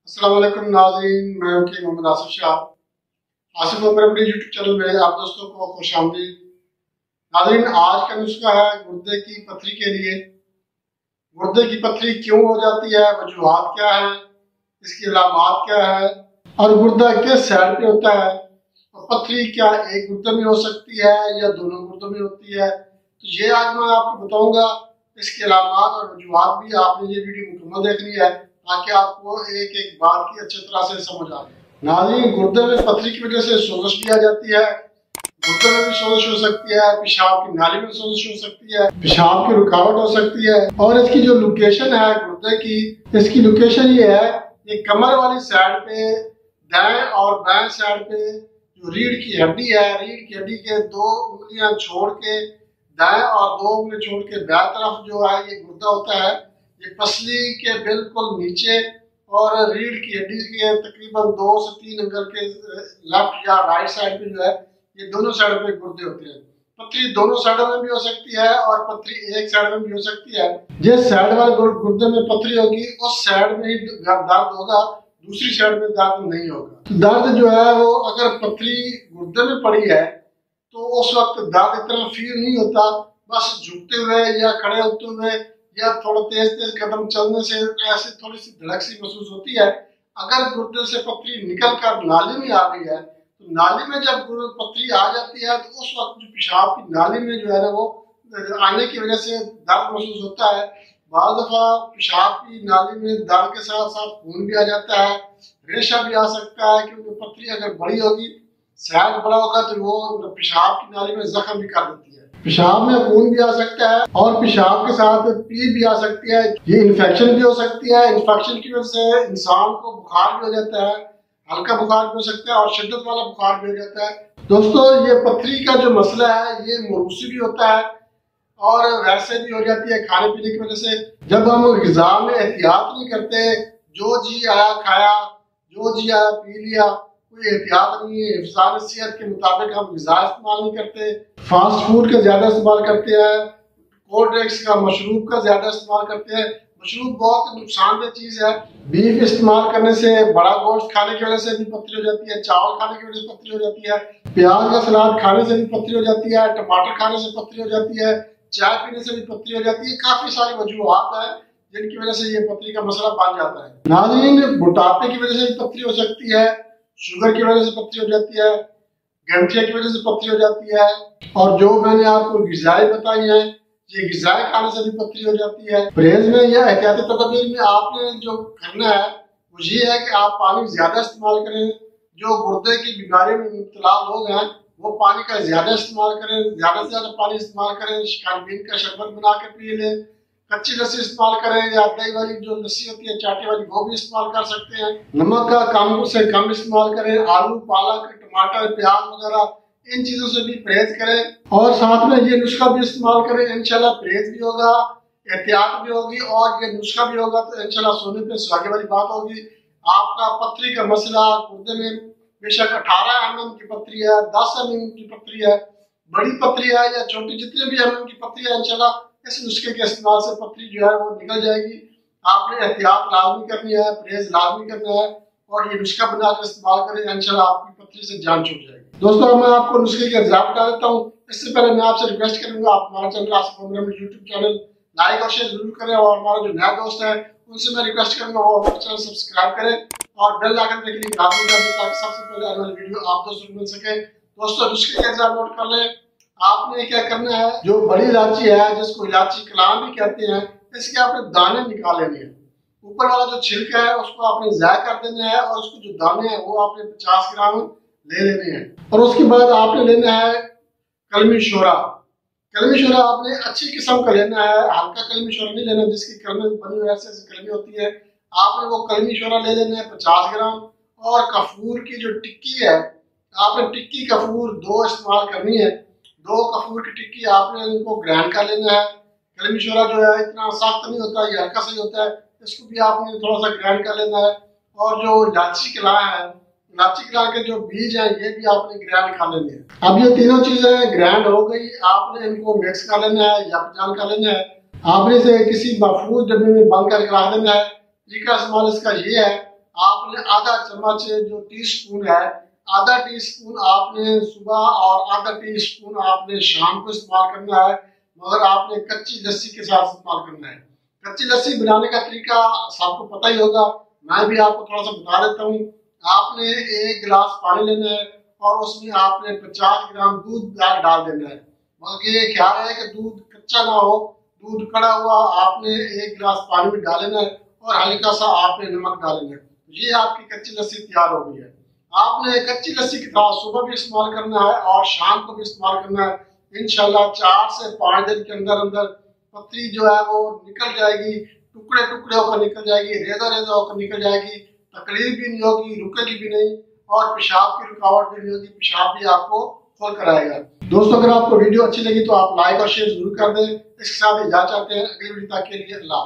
अस्सलाम वालेकुम नाज़रीन, मैं वकील मोहम्मद आसिफ शाह। आसिफ मोहम्मद अपने यूट्यूब चैनल में आप दोस्तों को खुशामदीद। नाज़रीन, आज का नुस्खा है गुर्दे की पथरी के लिए। गुर्दे की पथरी क्यों हो जाती है, वजूहात क्या है, इसकी अलामात क्या है और गुर्दा किस साइड पे होता है और पथरी क्या एक गुर्दे में हो सकती है या दोनों गुर्दों में होती है, तो ये आज मैं आपको बताऊंगा। इसके अलामात और वजूहात भी आपने ये वीडियो मुकम्मल देखनी है ताकि आपको एक एक बात की अच्छी तरह से समझ आ जाए। नाज़रीन, गुर्दे में पथरी की वजह से सोजिश भी आ जाती है। गुर्दे में भी सोजिश हो सकती है, पेशाब की नाली में सोजिश हो सकती है, पेशाब की रुकावट हो सकती है। और इसकी जो लोकेशन है गुर्दे की, इसकी लोकेशन ये है, ये कमर वाली साइड पे दाएं और बाएं साइड पे जो रीढ़ की हड्डी है, रीढ़ की हड्डी के 2 उंगलियां छोड़ के दाएं और 2 उंगली छोड़ के बाएं तरफ जो है ये गुर्दा होता है। ये पसली के बिल्कुल नीचे और रीढ़ की हड्डी के तकरीबन 2 से 3 अंगल के लेफ्ट या राइट साइड पे जो है ये दोनों साइड पे गुर्दे होते हैं। पथरी दोनों साइडों में भी हो सकती है और पथरी एक साइड में भी हो सकती है। जिस साइड वाले गुर्दे में पथरी होगी उस साइड में ही दर्द होगा, दूसरी साइड में दर्द नहीं होगा। दर्द जो है वो अगर पथरी गुर्दे में पड़ी है तो उस वक्त दर्द इतना फील नहीं होता, बस झुकते हुए या खड़े होते हुए या थोड़ा तेज तेज कदम चलने से ऐसे थोड़ी सी धड़क सी महसूस होती है। अगर गुर्दे से पथरी निकल कर नाली में आ गई है तो नाली में जब पथरी आ जाती है तो उस वक्त जो पेशाब की नाली में जो है ना वो आने की वजह से दर्द महसूस होता है। बाद दफा पेशाब की नाली में दर्द के साथ साथ खून भी आ जाता है, रेशा भी आ सकता है, क्योंकि पथरी अगर बड़ी होगी, साइज बड़ा होगा तो वो पेशाब की नाली में जख्म भी कर देती है। पेशाब में खून भी आ सकता है और पेशाब के साथ पी भी आ सकती है। ये इन्फेक्शन भी हो सकती है। इन्फेक्शन की वजह से इंसान को बुखार भी हो जाता है, हल्का बुखार भी हो सकता है और शिद्दत वाला बुखार भी हो जाता है। दोस्तों, ये पथरी का जो मसला है ये मरूसी भी होता है और वैसे भी हो जाती है खाने पीने की वजह से। जब हम ग़िज़ा में एहतियात नहीं करते, जो जी आया खाया, जो जी आया पी लिया, कोई एहतियात नहीं है, हिफ्ज़ान सेहत के मुताबिक हम ग़िज़ा इस्तेमाल नहीं करते, फास्ट फूड का ज्यादा इस्तेमाल करते हैं, कोल्ड ड्रिंक्स का, मशरूब का ज्यादा इस्तेमाल करते हैं। मशरूब बहुत नुकसानदेह चीज है। बीफ इस्तेमाल करने से, बड़ा गोश्त खाने की वजह से भी पथरी हो जाती है, चावल खाने की वजह से पथरी हो जाती है, प्याज का सलाद खाने से भी पथरी हो जाती है, टमाटर खाने से पथरी हो जाती है, चाय पीने से भी पथरी हो जाती है। काफी सारी वजूहात है जिनकी वजह से ये पथरी का मसला बन जाता है। नाज़रीन, मोटापे की वजह से भी पथरी हो सकती है, शुगर की वजह से पथरी हो जाती है, गठिया की वजह से पथरी हो जाती है, और जो मैंने आपको ग़िज़ाएं बताई हैं ये ग़िज़ाएं खाने से भी पथरी हो जाती है। परहेज में या एहतियाती तदबीर में आपने जो करना है वो ये है कि आप पानी ज्यादा इस्तेमाल करें। जो गुर्दे की बीमारी में मुब्तला लोग हैं वो पानी का ज्यादा इस्तेमाल करें, ज्यादा से ज्यादा पानी इस्तेमाल करें। शिकारबीन का शरबत बना के पी लें, कच्ची लस्सी इस्तेमाल करें या दही वाली जो लस्सी होती है चाटे वाली वो भी इस्तेमाल कर सकते हैं। नमक का कम से कम इस्तेमाल करें। आलू, पालक, टमाटर, प्याज वगैरह इन चीजों से भी परहेज करें और साथ में ये नुस्खा भी इस्तेमाल करें। इंशाल्लाह परहेज भी होगा, एहतियात भी होगी और ये नुस्खा भी होगा तो इंशाल्लाह सोने पे सुहागे वाली बात होगी। आपका पथरी का मसला गुर्दे में बेशक 18 mm की पथरी है, 10 mm की पथरी है, बड़ी पथरी है या छोटी, जितने भी mm की पथरी है, इंशाल्लाह इस नुस्खे के इस्तेमाल से पथरी जो है वो निकल जाएगी। आपने एहतियात लाजमी करनी है, परहेज लाजमी करना है और ये नुस्खा बनाकर इस्तेमाल करें, इंशाल्लाह आपकी पथरी से जान छूट जाएगी। दोस्तों, मैं आपको नुस्खे के एग्जाम बता देता हूँ। इससे पहले मैं आपसे रिक्वेस्ट करूंगा आप हमारा channel Asif Mohammad YouTube channel like और शेयर जरूर करें और हमारा जो नया दोस्त है उनसे मैं रिक्वेस्ट करूंगा वो हमारे चैनल सब्सक्राइब करें और बेल आइकन पे क्लिक लाजमी कर दें ताकि सबसे पहले आने वाली वीडियो आप दोस्तों को मिल सके। दोस्तों, नुस्खे के एग्जाम नोट कर लें। आपने क्या करना है, जो बड़ी इलायची है जिसको इलायची कलाम भी कहते हैं, इसके आपने दाने निकाल लेने हैं। ऊपर वाला जो छिलका है उसको आपने ज़ाया कर देना है और उसको जो दाने हैं वो आपने 50 ग्राम ले लेने हैं। और उसके बाद आपने लेना है कलमी शोरा। कलमी शोरा आपने अच्छी किस्म का लेना है, हल्का कलमी शोरा नहीं लेना जिसकी कलमी बनी हुई ऐसे कलमी होती है। आपने वो कलमी शोरा ले लेना है 50 ग्राम। और कफूर की जो टिक्की है, आपने टिक्की कफूर 2 इस्तेमाल करनी है। 2 कफूर की टिक्की आपने इनको ग्राइंड कर लेना है। कलमी शोरा जो है इतना सख्त नहीं होता, ये हल्का सही होता है, इसको भी आपने थोड़ा सा ग्राइंड कर लेना है। और जो इलायची कला है, इलायची कला के जो बीज है ये भी आपने ग्राइंड कर लेने हैं। अब ये तीनों चीजें ग्राइंड हो गई, आपने इनको मिक्स कर लेना है या जान कर लेना है। आपने इसे किसी महफूज डब्बे में बंद करके रख देना है। तरीका इस्तेमाल इसका ये है, आपने आधा चम्मच जो टी स्पून है, आधा टी स्पून आपने सुबह और आधा टी स्पून आपने शाम को इस्तेमाल करना है, मगर आपने कच्ची लस्सी के साथ इस्तेमाल करना है। कच्ची लस्सी बनाने का तरीका सबको पता ही होगा, मैं भी आपको थोड़ा सा बता देता हूँ। आपने 1 गिलास पानी लेना है और उसमें आपने 50 ग्राम दूध डाल देना है, मगर ये ख्याल है कि दूध कच्चा ना हो, दूध कड़ा हुआ आपने 1 गिलास पानी में डालना है और हल्का सा आपने नमक डालना है। ये आपकी कच्ची लस्सी तैयार हो गई है। आपने कच्ची लस्सी की तरह सुबह भी इस्तेमाल करना है और शाम को भी इस्तेमाल करना है। इंशाल्लाह 4 से 5 दिन के अंदर अंदर पथरी जो है वो निकल जाएगी, टुकड़े टुकड़े होकर निकल जाएगी, रेजा रेजा होकर निकल जाएगी, तकलीफ भी नहीं होगी, रुकेगी भी नहीं और पेशाब की रुकावट भी नहीं होगी, पेशाब भी आपको खोल कर आएगा। दोस्तों, अगर आपको वीडियो अच्छी लगी तो आप लाइक और शेयर जरूर कर दें। इसके साथ इजाजत चाहते हैं, अगली वीडियो तक के लिए अल्लाह।